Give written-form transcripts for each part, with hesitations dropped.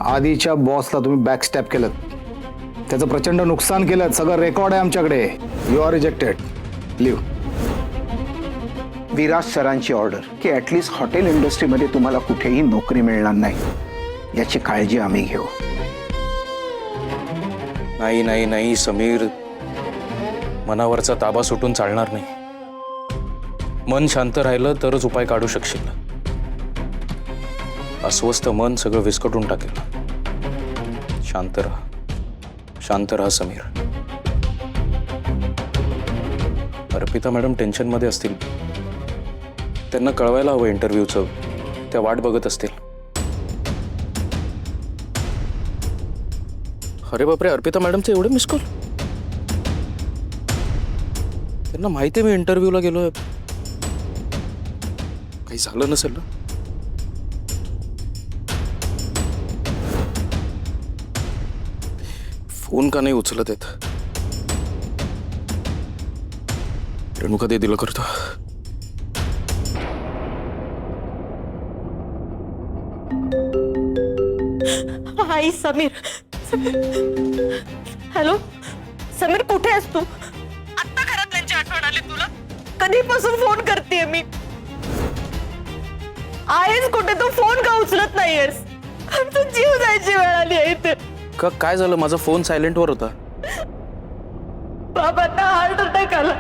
आधीच्या बॉसला तुम्ही बॅकस्टॅप केलं, त्याचं प्रचंड नुकसान केलं, सगळं रेकॉर्ड आहे आमच्याकडे. You are rejected, leave. Viraj सरांची ऑर्डर की ॲटलिस्ट हॉटेल इंडस्ट्रीमध्ये तुम्हाला कुठेही नोकरी मिळणार नाही याची काळजी आम्ही घेऊ. नाही नाही नाही समीर, मनावरचा ताबा सुटून चालणार नाही. मन शांत राहिलं तरच उपाय काढू शकशील. अस्वस्थ मन सगळं विस्कटून टाकेल. शांत राहा, शांत राहा समीर. अर्पिता मॅडम टेन्शनमध्ये असतील, त्यांना कळवायला हवं इंटरव्ह्यूचं. त्या वाट बघत असतील. अरे बापरे, अर्पिता मॅडमचे एवढे मिस कॉल. त्यांना माहिती आहे मी इंटरव्ह्यूला गेलोय. काही झालं नसेल ना. फोन का नाही उचलत आहेत. रेणुका दीदीला करतो. हाय समीर. हॅलो समीर, कुठे आहेस तू? आता घरात त्यांची आठवण आली तुला? कधीपासून फोन करतेय मी. आहेस कुठे तू? फोन का उचलत नाहीयेस? आमचा जीव जायची वेळ आली आहे इथे. का काय झालं? माझा फोन सायलेंटवर होता. बाबांना हार्ट अटॅक आला.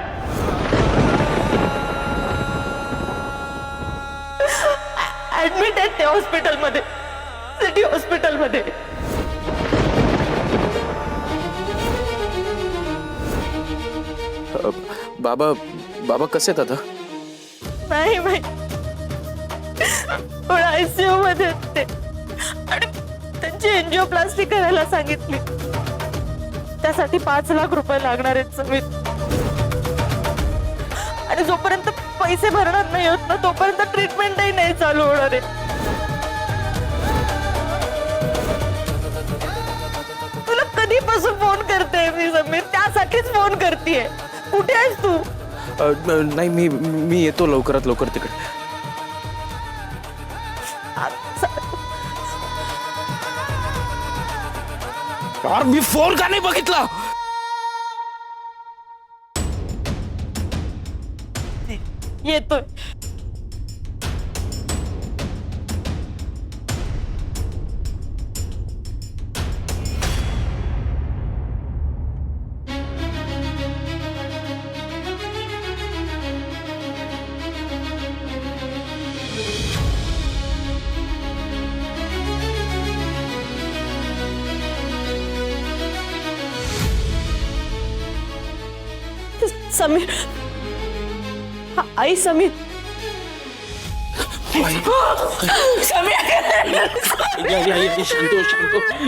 ऍडमिट आहेत ते हॉस्पिटलमध्ये, सिटी हॉस्पिटलमध्ये. बाबा बाबा कसे आहेत आता? नाही माहित, पण आयसीयू मध्ये आहेत ते. आणि त्यांची एंजिओप्लास्टी करायला सांगितली. त्यासाठी 5 लाख रुपये लागणार आहेत समीर. आणि जोपर्यंत पैसे भरणार नाही होत ना, तोपर्यंत ट्रीटमेंटही नाही चालू होणार आहे. तुला कधीपासून फोन करते मी समीर, त्यासाठीच फोन करतेय. कुठे आहेस तू? नाही, मी येतो लवकरात लवकर तिकडे. यार, मी फोन का नाही बघितला? येतोय. समीर, आई समीर.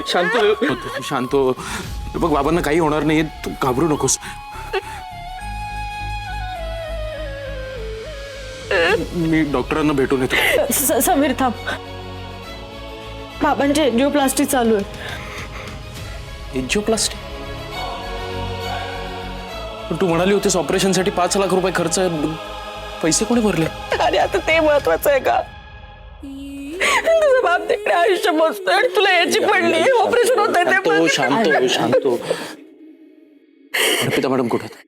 शांत हो. बघ, बाबांना काही होणार नाही, तू घाबरू नकोस. मी डॉक्टरांना भेटून येतो. समीर थांब, बाबांची एंजिओप्लास्टी चालू आहे. एंजिओप्लास्टी? तू म्हणाली होतीस ऑपरेशनसाठी 5 लाख रुपये खर्च आहे. पैसे कोणी भरले? अरे आता ते महत्वाचं आहे का? तुझं बाप तिकडे आयुष्य मोजतोय आणि तुला याची पडली. ऑपरेशन होत आहे ते. शांत हो. अर्पिता मॅडम कुठे आहेत?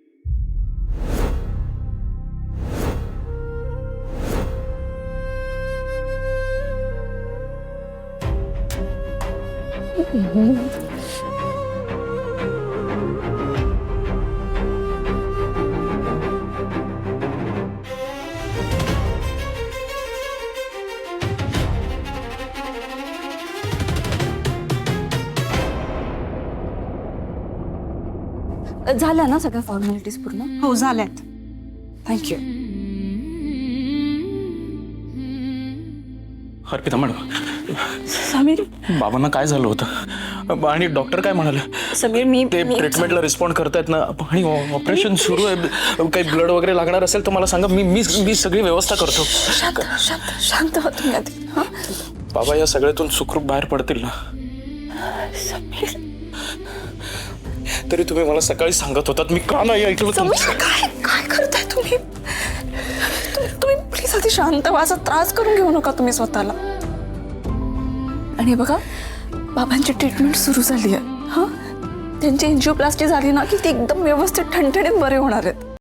झाल्या ना सगळ्या फॉर्मॅलिटीज पूर्ण? हो झाल्यात. थँक्यू. अर्पिता मॅडम, समीर, बाबांना काय झालं होतं आणि डॉक्टर काय म्हणाले? समीर मी ते ट्रीटमेंटला रिस्पॉन्ड करतायत ना? आणि ऑपरेशन सुरू आहे. काही ब्लड वगैरे लागणार असेल तर मला सांगा. मी सगळी व्यवस्था करतो. शांत शांत शांत हो तुम्ही आधी. बाबा या सगळ्यातून सुखरूप बाहेर पडतील ना? समीर, तरी तुम्ही मला सकाळी सांगत होतात, मी का नाही ऐकलं? समीर काय काय करताय तुम्ही? तुम्ही प्लीज आधी शांत व्हा. असा त्रास करून घेऊ नका तुम्ही स्वतःला. आणि बघा, बाबांची ट्रीटमेंट सुरू झाली आहे. हां, त्यांची एन्जिओप्लास्टी झाली ना की ते एकदम व्यवस्थित ठणठणीत बरे होणार आहेत.